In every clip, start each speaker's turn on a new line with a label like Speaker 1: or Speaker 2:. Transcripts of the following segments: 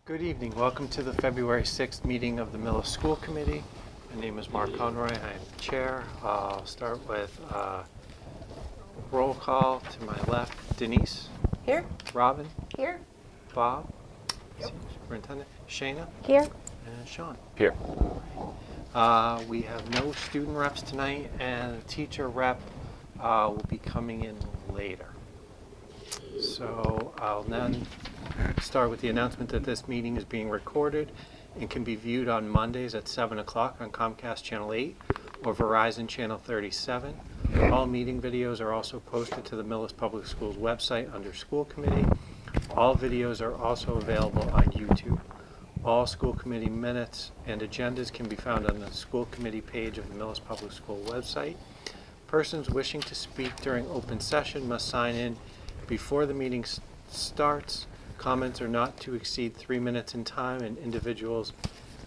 Speaker 1: Good evening. Welcome to the February 6th meeting of the Millis School Committee. My name is Mark Conroy. I am Chair. I'll start with roll call. To my left, Denise.
Speaker 2: Here.
Speaker 1: Robin.
Speaker 2: Here.
Speaker 1: Bob.
Speaker 3: Yep.
Speaker 1: Superintendent. Shayna.
Speaker 2: Here.
Speaker 1: And Sean.
Speaker 3: Here.
Speaker 1: We have no student reps tonight, and a teacher rep will be coming in later. So I'll then start with the announcement that this meeting is being recorded and can be viewed on Mondays at 7 o'clock on Comcast Channel 8 or Verizon Channel 37. All meeting videos are also posted to the Millis Public Schools website under School Committee. All videos are also available on YouTube. All school committee minutes and agendas can be found on the school committee page of the Millis Public School website. Persons wishing to speak during open session must sign in before the meeting starts. Comments are not to exceed 3 minutes in time, and individuals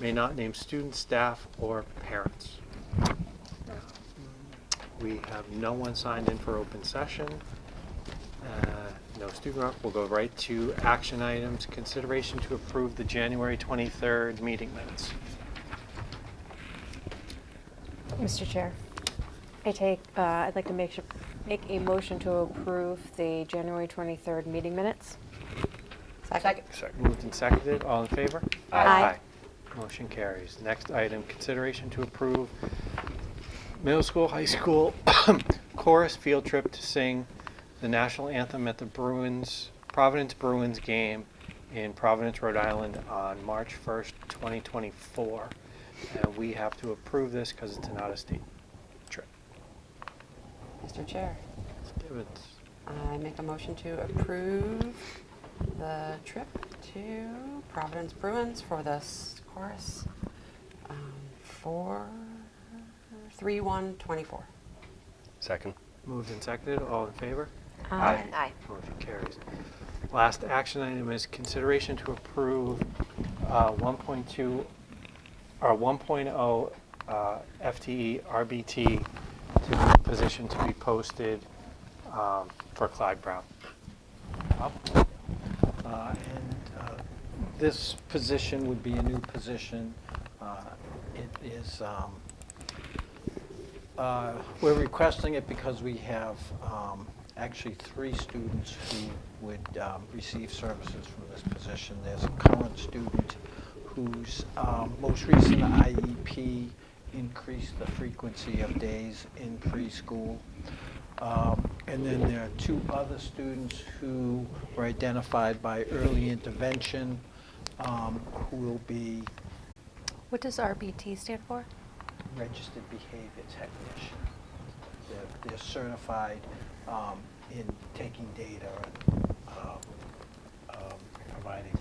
Speaker 1: may not name students, staff, or parents. We have no one signed in for open session. No student rep. We'll go right to action items. Consideration to approve the January 23rd meeting minutes.
Speaker 2: Mr. Chair, I'd like to make a motion to approve the January 23rd meeting minutes. Second.
Speaker 1: Moved and seconded. All in favor?
Speaker 2: Aye.
Speaker 1: Motion carries. Next item, consideration to approve middle school, high school chorus field trip to sing the national anthem at the Providence Bruins game in Providence, Rhode Island on March 1st, 2024. And we have to approve this because it's an out-of-state trip.
Speaker 4: Mr. Chair,
Speaker 1: Stevens.
Speaker 4: I make a motion to approve the trip to Providence Bruins for this chorus for 3/1/24.
Speaker 3: Second.
Speaker 1: Moved and seconded. All in favor?
Speaker 3: Aye.
Speaker 2: Aye.
Speaker 1: Motion carries. Last action item is consideration to approve 1.2 or 1.0 FTE RBT to position to be posted for Clyde Brown.
Speaker 5: This position would be a new position. It is, we're requesting it because we have actually 3 students who would receive services from this position. There's a current student whose most recent IEP increased the frequency of days in preschool. And then there are 2 other students who were identified by early intervention who will be
Speaker 2: What does RBT stand for?
Speaker 5: registered behavior technician. They're certified in taking data and providing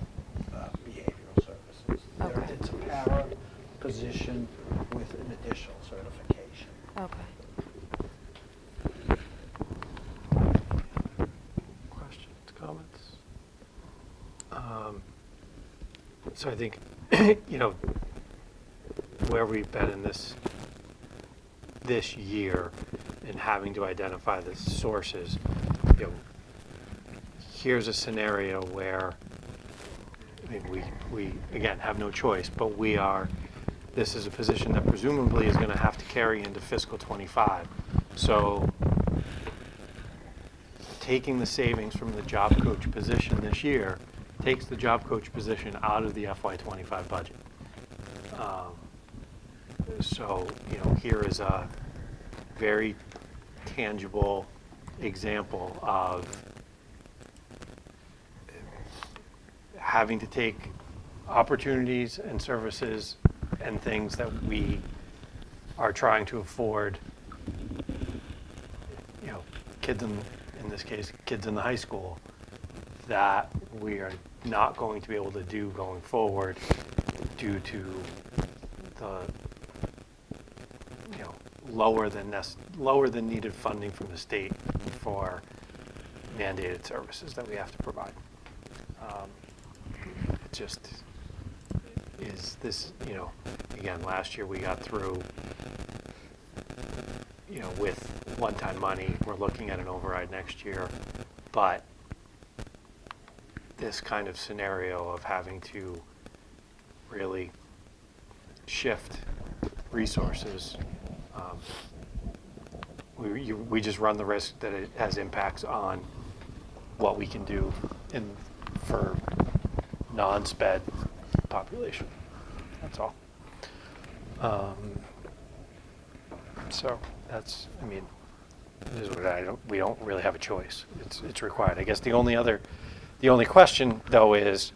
Speaker 5: behavioral services.
Speaker 2: Okay.
Speaker 5: It's a para position with an additional certification.
Speaker 2: Okay.
Speaker 1: Questions, comments? So I think, where we've been in this year and having to identify the sources, here's a scenario where we again have no choice, but this is a position that presumably is going to have to carry into fiscal 25. So taking the savings from the job coach position this year takes the job coach position out of the FY25 budget. So, here is a very tangible example of having to take opportunities and services and things that we are trying to afford, kids in this case, kids in the high school, that we are not going to be able to do going forward due to the lower than needed funding from the state for mandated services that we have to provide. It just is this, again, last year we got through, with one-time money. We're looking at an override next year, but this kind of scenario of having to really shift resources, we just run the risk that it has impacts on what we can do for non-sped population. That's all. So that's, I mean, this is what we don't really have a choice. It's required. I guess the only question though is,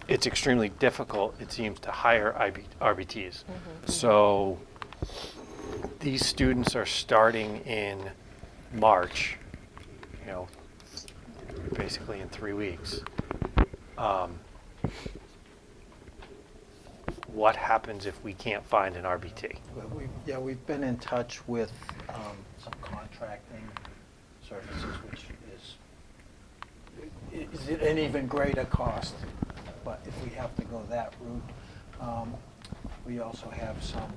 Speaker 1: it's extremely difficult, it seems, to hire RBTs. So these students are starting in March, you know, basically in 3 weeks. What happens if we can't find an RBT?
Speaker 5: We've been in touch with some contracting services, which is an even greater cost. But if we have to go that route, we also have some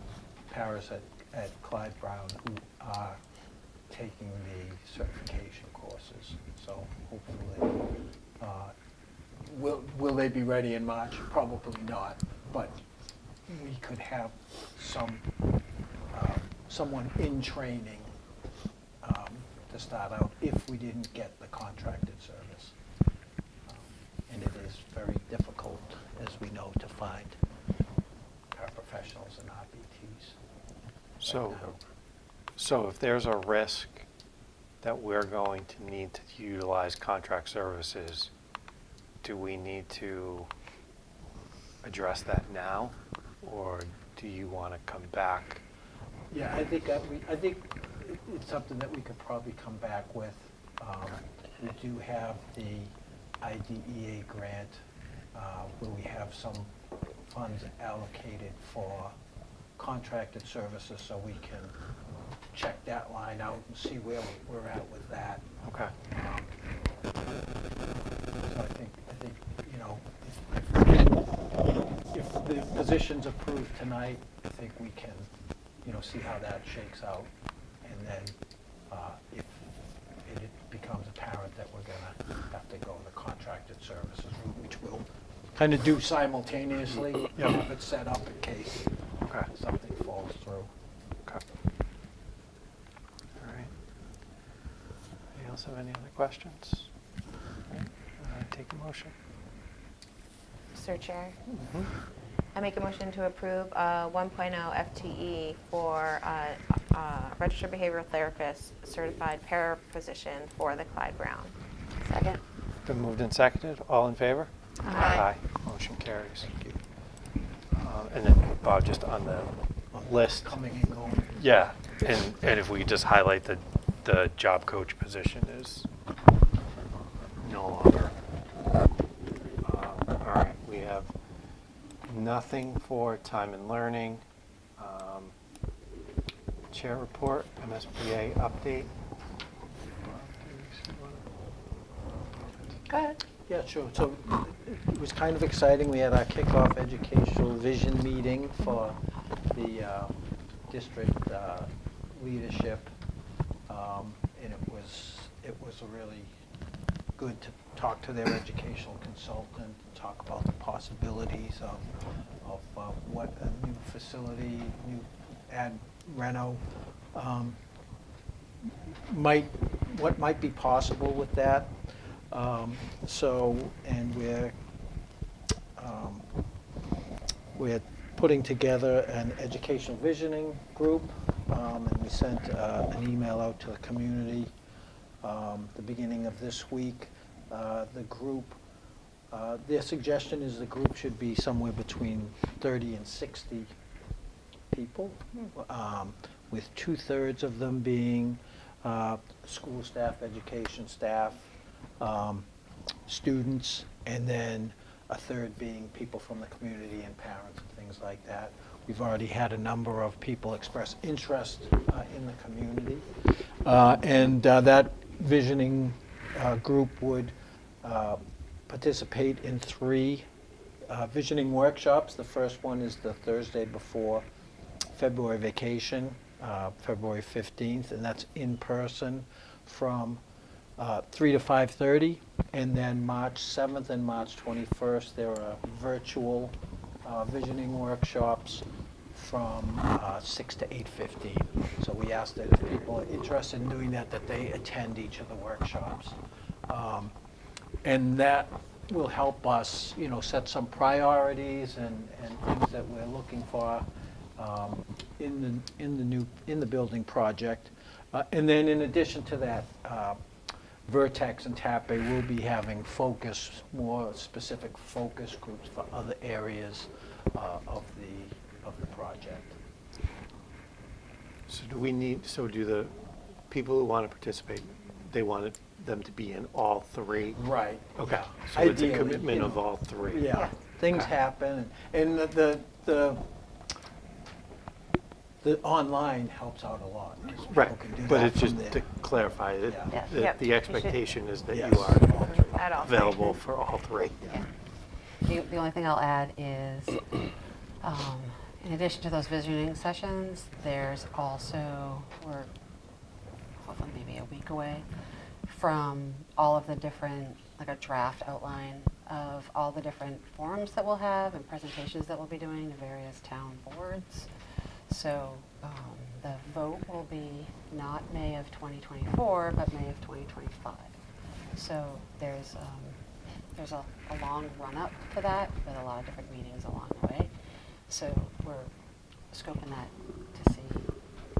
Speaker 5: paras at Clyde Brown who are taking the certification courses. So hopefully, will they be ready in March? Probably not, but we could have someone in training to start out if we didn't get the contracted service. And it is very difficult, as we know, to find paraprofessionals and RBTs.
Speaker 1: So if there's a risk that we're going to need to utilize contract services, do we need to address that now, or do you want to come back?
Speaker 5: Yeah, I think it's something that we could probably come back with. We do have the IDEA grant where we have some funds allocated for contracted services, so we can check that line out and see where we're at with that.
Speaker 1: Okay.
Speaker 5: So I think you know, if the position's approved tonight, I think we can, you know, see how that shakes out, and then if it becomes apparent that we're gonna have to go the contracted services route, which we'll kind of do simultaneously, if it's set up in case something falls through.
Speaker 1: Okay. All right. Anybody else have any other questions? All right. Take a motion.
Speaker 2: Mr. Chair, I make a motion to approve 1.0 FTE for registered behavioral therapist certified para position for the Clyde Brown.
Speaker 4: Second.
Speaker 1: Been moved and seconded. All in favor?
Speaker 2: Aye.
Speaker 1: Motion carries. And then, Bob, just on the list.
Speaker 5: Coming and going.
Speaker 1: Yeah, and if we could just highlight the job coach position is no longer. All right, we have nothing for time and learning. Chair report, MSBA update.
Speaker 2: Go ahead.
Speaker 5: Yeah, sure. So it was kind of exciting. We had our kickoff educational vision meeting for the district leadership, and it was really good to talk to their educational consultant, talk about the possibilities of what a new facility, new ad reno what might be possible with that. And we're putting together an educational visioning group, and we sent an email out to the community the beginning of this week. The group, their suggestion is the group should be somewhere between 30 and 60 people, with 2/3 of them being school staff, education staff, students, and then a third being people from the community and parents and things like that. We've already had a number of people express interest in the community. And that visioning group would participate in 3 visioning workshops. The first one is the Thursday before February vacation, February 15th, and that's in person from 3 to 5:30. And then March 7th and March 21st, there are virtual visioning workshops from 6 to 8:15. So we ask that if people are interested in doing that, that they attend each of the workshops. And that will help us, set some priorities and things that we're looking for in the building project. And then in addition to that, Vertex and TAPE will be having more specific focus groups for other areas of the project.
Speaker 1: So do the people who want to participate, they want them to be in all three?
Speaker 5: Right.
Speaker 1: Okay,
Speaker 5: yeah.
Speaker 1: so it's a
Speaker 5: Ideally,
Speaker 1: commitment of all three?
Speaker 5: Yeah,
Speaker 2: Yeah.
Speaker 5: things
Speaker 1: Okay.
Speaker 5: happen, and the online helps out a lot. 'cause people
Speaker 1: Right,
Speaker 5: can do
Speaker 1: but
Speaker 5: that
Speaker 1: it's just
Speaker 5: from
Speaker 1: to
Speaker 5: there.
Speaker 1: clarify,
Speaker 5: Yeah.
Speaker 2: Yes.
Speaker 1: that
Speaker 2: Yep.
Speaker 1: the
Speaker 2: You
Speaker 1: expectation is that you
Speaker 5: Yes,
Speaker 1: are
Speaker 5: all three.
Speaker 2: At all three.
Speaker 1: available for all three.
Speaker 4: The only thing I'll add is, in addition to those visioning sessions, there's also, we're hopefully maybe a week away from all of the different, like a draft outline of all the different forums that we'll have and presentations that we'll be doing to various town boards. So the vote will be not May of 2024, but May of 2025. So there's a long run-up to that with a lot of different meetings along the way. So we're scoping that to see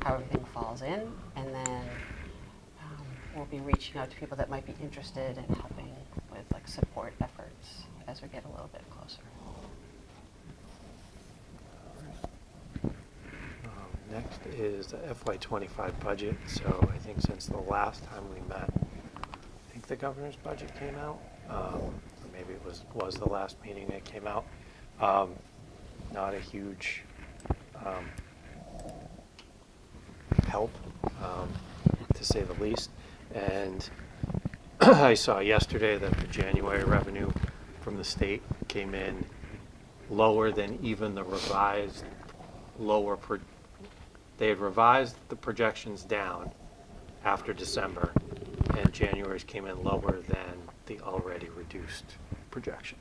Speaker 4: how everything falls in, and then we'll be reaching out to people that might be interested in helping with like support efforts as we get a little bit closer.
Speaker 1: Next is the FY25 budget. So I think since the last time we met, I think the governor's budget came out. Or maybe it was the last meeting that came out. Not a huge help, to say the least. And I saw yesterday that the January revenue from the state came in lower than even the revised they had revised the projections down after December, and January's came in lower than the already reduced projection.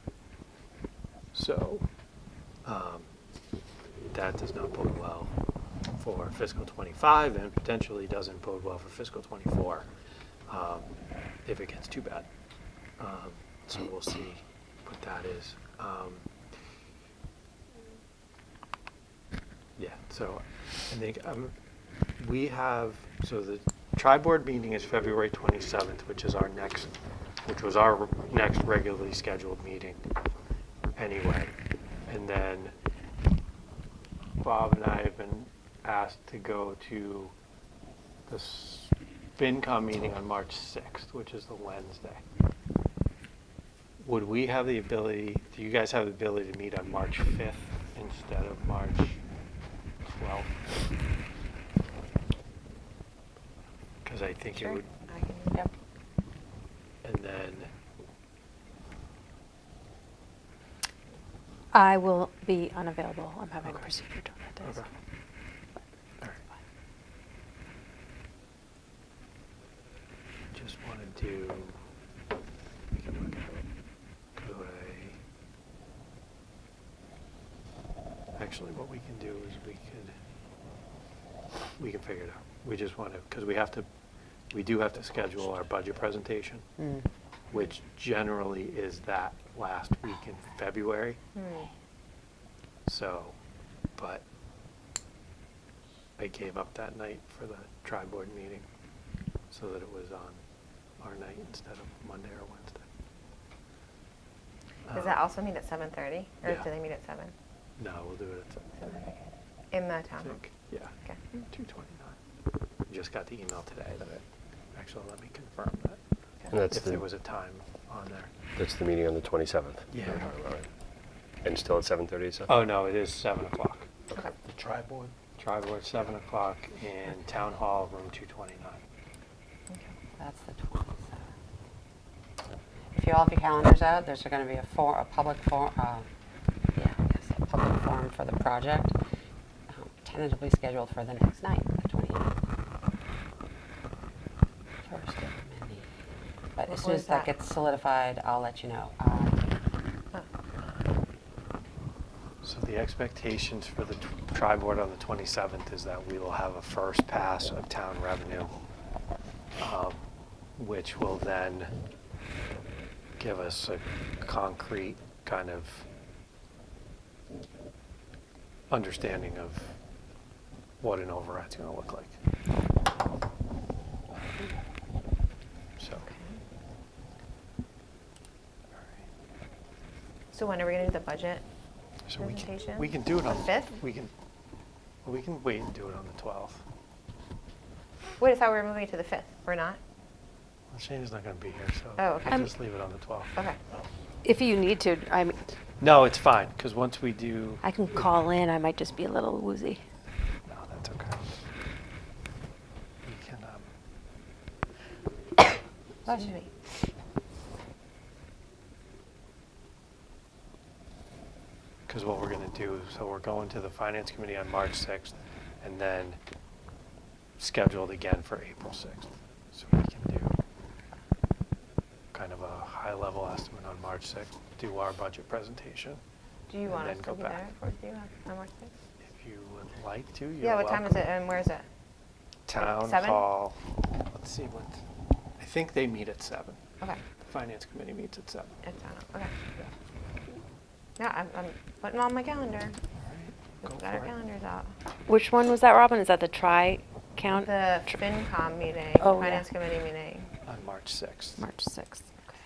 Speaker 1: So that does not bode well for fiscal 25, and potentially doesn't bode well for fiscal 24 if it gets too bad. So we'll see what that is. Yeah, so I think we have, so the tri-board meeting is February 27th, which was our next regularly scheduled meeting anyway. And then Bob and I have been asked to go to the FinCom meeting on March 6th, which is the Wednesday. Would we have the ability, do you guys have the ability to meet on March 5th instead of March 12th? Because I think it
Speaker 2: Sure.
Speaker 1: would,
Speaker 2: I can-
Speaker 4: Yep.
Speaker 1: and then,
Speaker 6: I will be unavailable. I'm having a
Speaker 1: Okay.
Speaker 6: procedure during that day.
Speaker 1: okay. All right. Just want to do, we can look at it. Could actually, what we can do is we can figure it out. We just want to, because we do have to schedule our budget presentation, which generally is that last week in February. So, but I gave up that night for the tri-board meeting so that it was on our night instead of Monday or Wednesday.
Speaker 2: Does that also meet at 7:30, or
Speaker 1: Yeah.
Speaker 2: do they meet at 7?
Speaker 1: No, we'll do it at 7.
Speaker 2: In the
Speaker 1: I
Speaker 2: town hall?
Speaker 1: think, yeah,
Speaker 2: Okay.
Speaker 1: 2:29. Just got the email today that actually let me confirm that.
Speaker 3: And that's
Speaker 1: If there was a time on there.
Speaker 3: That's the meeting on the 27th.
Speaker 1: Yeah.
Speaker 3: All right. And still at 7:30, so?
Speaker 1: Oh, no, it is 7 o'clock.
Speaker 2: Okay.
Speaker 5: The tri-board?
Speaker 1: Tri-board, 7 o'clock in Town Hall, room 229.
Speaker 4: That's the 27th. If you all have your calendars out, there's going to be a public forum for the project, tentatively scheduled for the next night, the 28th. First of many.
Speaker 2: What
Speaker 4: as soon
Speaker 2: was
Speaker 4: as that
Speaker 2: that?
Speaker 4: gets solidified, I'll let you know.
Speaker 2: Oh.
Speaker 1: So the expectations for the tri-board on the 27th is that we will have a first pass of town revenue, which will then give us a concrete kind of understanding of what an override's going to look like. So.
Speaker 2: So when are we going to do the budget
Speaker 1: So
Speaker 2: presentation?
Speaker 1: we can do it on
Speaker 2: the 5th?
Speaker 1: We can wait and do it on the 12th.
Speaker 2: Wait, I thought we were moving it to the 5th. We're not?
Speaker 1: Well, Shane's not going to be here, so
Speaker 2: Oh, okay.
Speaker 1: we'll just leave it on the 12th.
Speaker 2: Okay.
Speaker 6: If you need to,
Speaker 1: No, it's fine, because once we do,
Speaker 6: I can call in. I might just be a little woozy.
Speaker 1: no, that's okay. We can,
Speaker 2: Excuse me.
Speaker 1: because what we're going to do, so we're going to the Finance Committee on March 6th, and then scheduled again for April 6th. So we can do kind of a high-level estimate on March 6th, do our budget presentation.
Speaker 2: Do you
Speaker 1: And
Speaker 2: want
Speaker 1: then
Speaker 2: us
Speaker 1: go
Speaker 2: to be there
Speaker 1: back.
Speaker 2: for you on March 6th?
Speaker 1: If you would like to, you're
Speaker 2: Yeah, what time is
Speaker 1: welcome.
Speaker 2: it and where is it?
Speaker 1: Town
Speaker 2: 7?
Speaker 1: Hall. Let's see what, I think they meet at 7.
Speaker 2: Okay.
Speaker 1: The Finance Committee meets at 7.
Speaker 2: It's on. Okay.
Speaker 1: Yeah.
Speaker 2: Yeah, I'm putting them on my calendar.
Speaker 1: All right,
Speaker 2: We've
Speaker 1: go
Speaker 2: got our
Speaker 1: for it.
Speaker 2: calendars out.
Speaker 6: Which one was that, Robin? Is that the tri-count?
Speaker 2: The FinCom meeting,
Speaker 6: Oh, yeah.
Speaker 2: Finance Committee meeting.
Speaker 1: On March 6th.
Speaker 6: March 6th. Okay.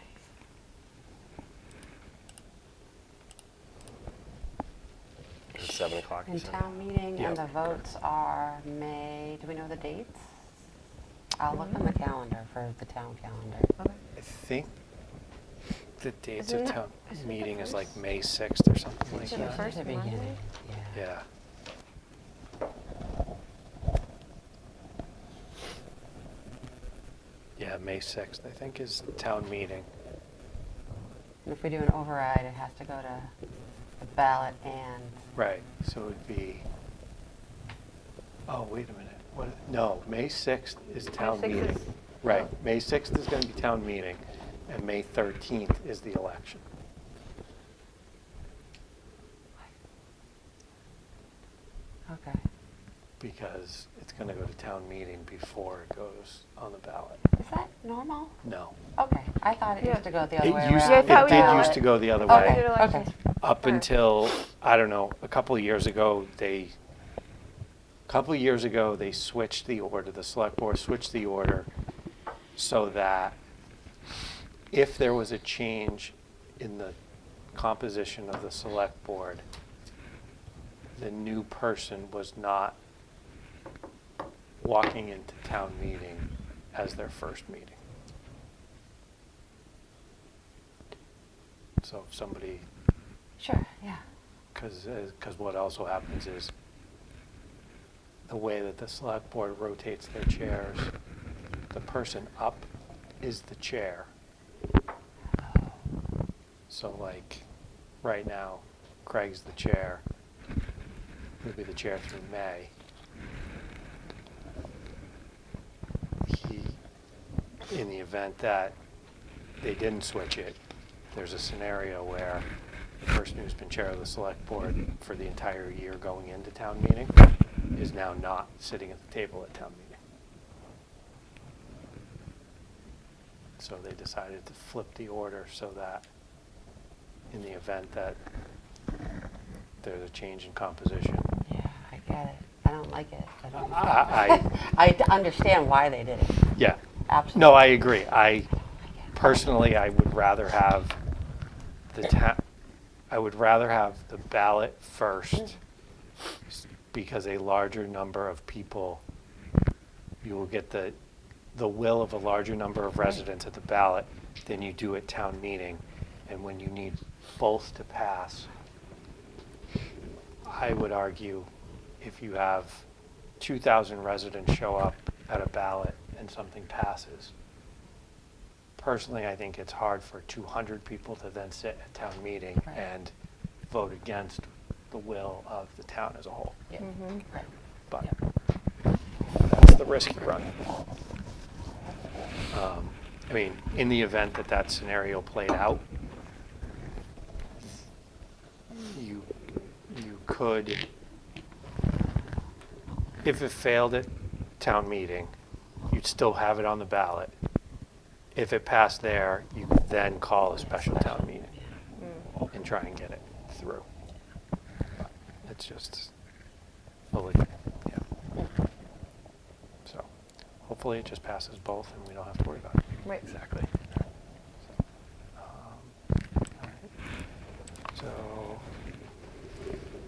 Speaker 3: It's 7 o'clock. you
Speaker 4: And
Speaker 3: said?
Speaker 4: town meeting
Speaker 1: Yep.
Speaker 4: and the votes are May, do we know the dates? I'll look on the calendar for the town calendar.
Speaker 2: Okay.
Speaker 1: I think the dates
Speaker 2: Isn't
Speaker 1: of
Speaker 2: it-
Speaker 1: town
Speaker 2: isn't it the
Speaker 1: meeting is like
Speaker 2: first?
Speaker 1: May 6th or something like
Speaker 2: Is it the
Speaker 1: that.
Speaker 2: first
Speaker 4: The
Speaker 2: Monday?
Speaker 4: beginning, yeah.
Speaker 1: Yeah. Yeah, May 6th, I think, is town meeting.
Speaker 4: And if we do an override, it has to go to the ballot and,
Speaker 1: Right, so it would be, oh, wait a minute. What? No, May 6th is town
Speaker 2: 6th
Speaker 1: meeting.
Speaker 2: is-
Speaker 1: Right, May 6th is going to be town meeting, and May 13th is the election.
Speaker 4: okay.
Speaker 1: Because it's going to go to town meeting before it goes on the ballot.
Speaker 4: Is that normal?
Speaker 1: No.
Speaker 4: Okay, I thought it used to go the other
Speaker 1: It
Speaker 4: way
Speaker 1: used,
Speaker 4: around.
Speaker 2: Yeah, I
Speaker 1: it
Speaker 2: thought we
Speaker 1: did
Speaker 2: did
Speaker 1: used
Speaker 2: it.
Speaker 1: to go the other
Speaker 4: Okay,
Speaker 1: way.
Speaker 2: did elections
Speaker 4: okay.
Speaker 1: Up
Speaker 2: first.
Speaker 1: until, I don't know, a couple of years ago, they switched the order, the select board switched the order so that if there was a change in the composition of the select board, the new person was not walking into town meeting as their first meeting. So if somebody,
Speaker 4: Sure, yeah.
Speaker 1: because what also happens is the way that the select board rotates their chairs, the person up is the chair. So like, right now, Craig's the chair. He'll be the chair through May. In the event that they didn't switch it, there's a scenario where the person who's been chair of the select board for the entire year going into town meeting is now not sitting at the table at town meeting. So they decided to flip the order so that in the event that there's a change in composition,
Speaker 4: Yeah, I get it. I don't like it. I don't.
Speaker 1: I
Speaker 4: understand why they did it.
Speaker 1: yeah.
Speaker 4: Absolutely.
Speaker 1: No, I agree. Personally, I would rather have I would rather have the ballot first because a larger number of people, you will get the will of a larger number of residents at the ballot than you do at town meeting. And when you need both to pass, I would argue if you have 2,000 residents show up at a ballot and something passes, personally, I think it's hard for 200 people to then sit at town meeting
Speaker 4: Right.
Speaker 1: and vote against the will of the town as a whole.
Speaker 4: Yeah.
Speaker 2: Mhm.
Speaker 4: Right.
Speaker 1: But
Speaker 4: Yep.
Speaker 1: that's the risk you run. I mean, in the event that that scenario played out, you could, if it failed at town meeting, you'd still have it on the ballot. If it passed there, you could then call a special town meeting and try and get it through. But it's just, yeah. So hopefully it just passes both and we don't have to worry about it.
Speaker 2: Right.
Speaker 3: Exactly.
Speaker 1: All right. So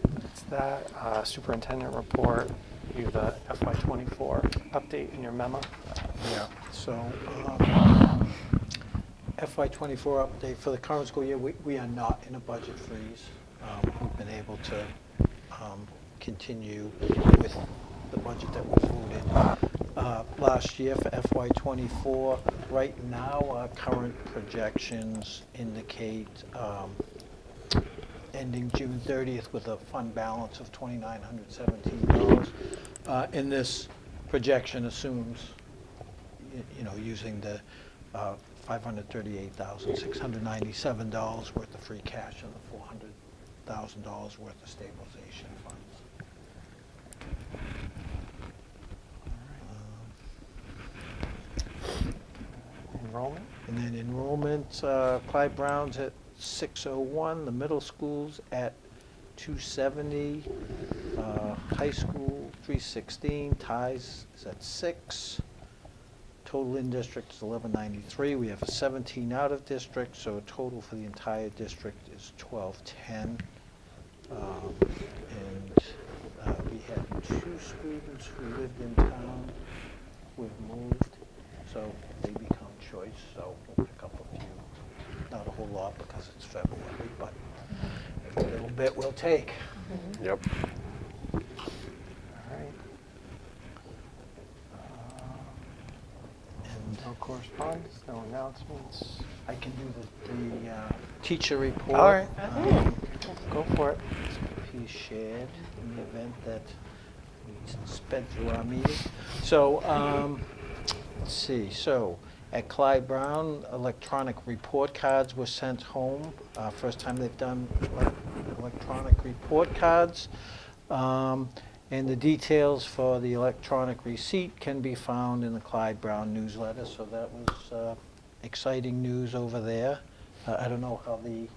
Speaker 1: that's that. Superintendent report. You have the FY24 update in your memo.
Speaker 5: Yeah, so FY24 update for the current school year, we are not in a budget freeze. We've been able to continue with the budget that we voted last year for FY24. Right now, our current projections indicate ending June 30th with a fund balance of $2,917. And this projection assumes, using the $538,697 worth of free cash and the $400,000 worth of stabilization funds.
Speaker 1: Enrollment.
Speaker 5: And then enrollment, Clyde Brown's at 601, the middle school's at 270, high school 316, ties is at 6. Total in district is 1193. We have 17 out of district, so total for the entire district is 1210. And we had 2 students who lived in town who have moved, so they become choice, so we'll pick up a few. Not a whole lot because it's February, but a little bit we'll take.
Speaker 3: Yep.
Speaker 1: All right.
Speaker 5: And
Speaker 1: No correspondence, no announcements.
Speaker 5: I can do the teacher report.
Speaker 1: All right.
Speaker 5: Um,
Speaker 1: Go for it.
Speaker 5: He's shared in the event that we sped through our meeting. So, let's see. So, at Clyde Brown, electronic report cards were sent home. First time they've done electronic report cards. And the details for the electronic receipt can be found in the Clyde Brown newsletter. So that was exciting news over there. I don't know how the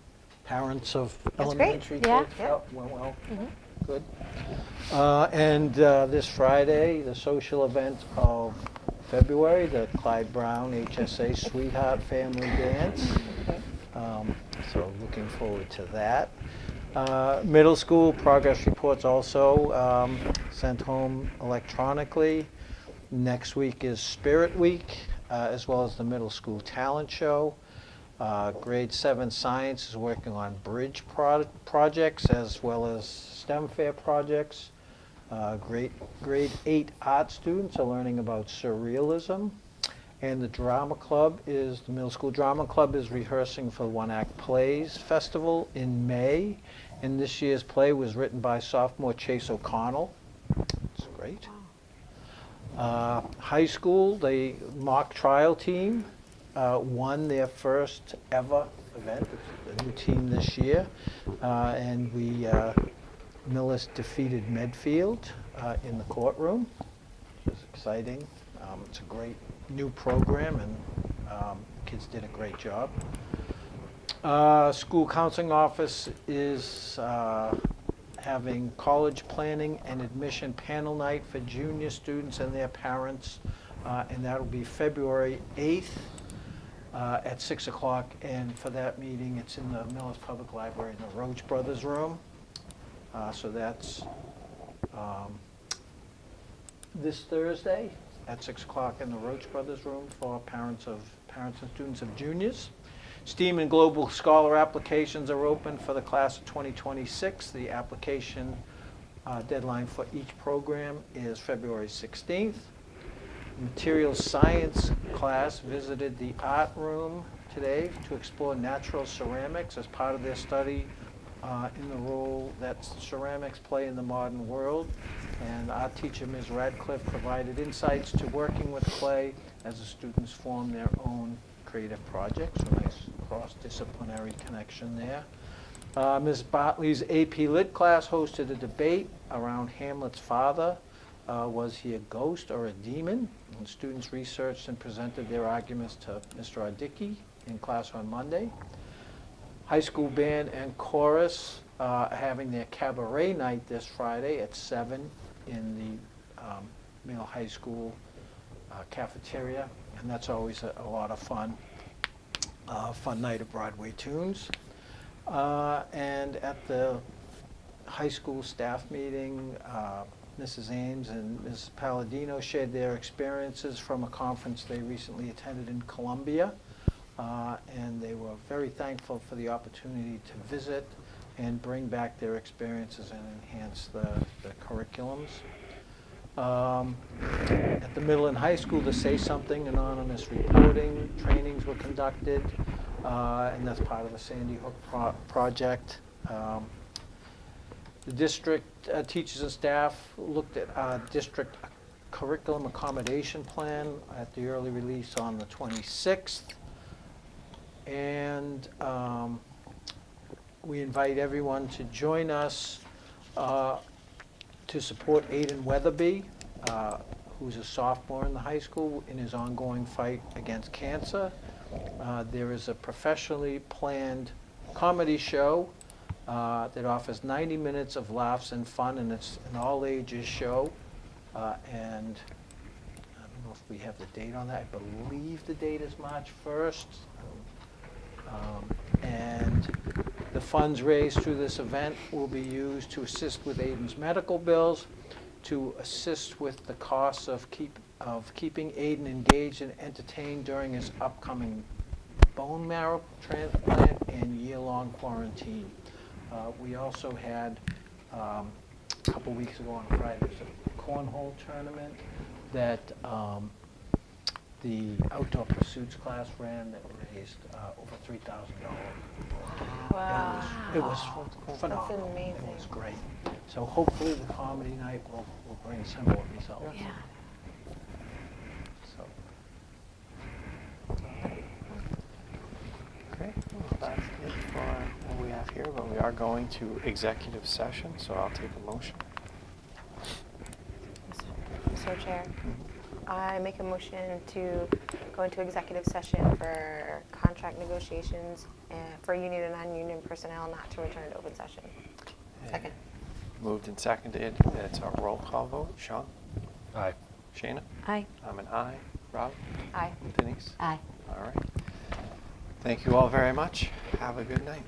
Speaker 5: parents of
Speaker 2: That's great.
Speaker 5: elementary
Speaker 6: Yeah.
Speaker 5: kids felt. Went well. Good. And this Friday, the social event of February, the Clyde Brown HSA Sweetheart Family Dance. So looking forward to that. Middle school progress reports also sent home electronically. Next week is Spirit Week, as well as the middle school talent show. Grade 7 science is working on bridge projects as well as STEM fair projects. Grade 8 art students are learning about surrealism. And the drama club the middle school drama club is rehearsing for the One Act Plays Festival in May. And this year's play was written by sophomore Chase O'Connell. It's great. High school, the mock trial team won their first ever event. It's a new team this year. And Millis defeated Medfield in the courtroom, which was exciting. It's a great new program, and kids did a great job. School counseling office is having college planning and admission panel night for junior students and their parents, and that'll be February 8th at 6 o'clock. And for that meeting, it's in the Millis Public Library in the Roach Brothers room. So that's this Thursday at 6 o'clock in the Roach Brothers room for parents and students of juniors. STEAM and Global Scholar applications are open for the class of 2026. The application deadline for each program is February 16th. Materials science class visited the art room today to explore natural ceramics as part of their study in the role that ceramics play in the modern world. And our teacher, Ms. Radcliffe, provided insights to working with clay as the students form their own creative project, so nice cross-disciplinary connection there. Ms. Bartley's AP Lit class hosted a debate around Hamlet's father. Was he a ghost or a demon? And students researched and presented their arguments to Mr. Ardicki in class on Monday. High school band and chorus having their cabaret night this Friday at 7 in the Mill High School cafeteria, and that's always a lot of fun. Fun night of Broadway tunes. And at the high school staff meeting, Mrs. Ames and Mrs. Palladino shared their experiences from a conference they recently attended in Columbia. And they were very thankful for the opportunity to visit and bring back their experiences and enhance the curriculums. At the middle and high school, the Say Something anonymous reporting trainings were conducted, and that's part of the Sandy Hook project. The district teachers and staff looked at our district curriculum accommodation plan at the early release on the 26th. And we invite everyone to join us to support Aiden Weatherby, who's a sophomore in the high school, in his ongoing fight against cancer. There is a professionally planned comedy show that offers 90 minutes of laughs and fun, and it's an all-ages show. And I don't know if we have the date on that. I believe the date is March 1st. And the funds raised through this event will be used to assist with Aiden's medical bills, to assist with the costs of keeping Aiden engaged and entertained during his upcoming bone marrow transplant and year-long quarantine. We also had, a couple weeks ago on Friday, there's a cornhole tournament that the outdoor pursuits class ran that raised over $3,000.
Speaker 2: Wow.
Speaker 5: It was phenomenal.
Speaker 2: That's amazing.
Speaker 5: It was great. So hopefully the comedy night will bring similar results.
Speaker 6: Yeah.
Speaker 5: So,
Speaker 1: Okay, well, that's it for what we have here, but we are going to executive session, so I'll take a motion.
Speaker 2: Mr. Chair, I make a motion to go into executive session for contract negotiations for union and non-union personnel not to return to open session.
Speaker 4: Second.
Speaker 1: Moved and seconded. It's a roll call vote. Sean?
Speaker 3: Aye.
Speaker 1: Shayna?
Speaker 6: Aye.
Speaker 1: I'm an aye. Rob?
Speaker 2: Aye.
Speaker 1: Denise?
Speaker 4: Aye.
Speaker 1: All right. Thank you all very much. Have a good night.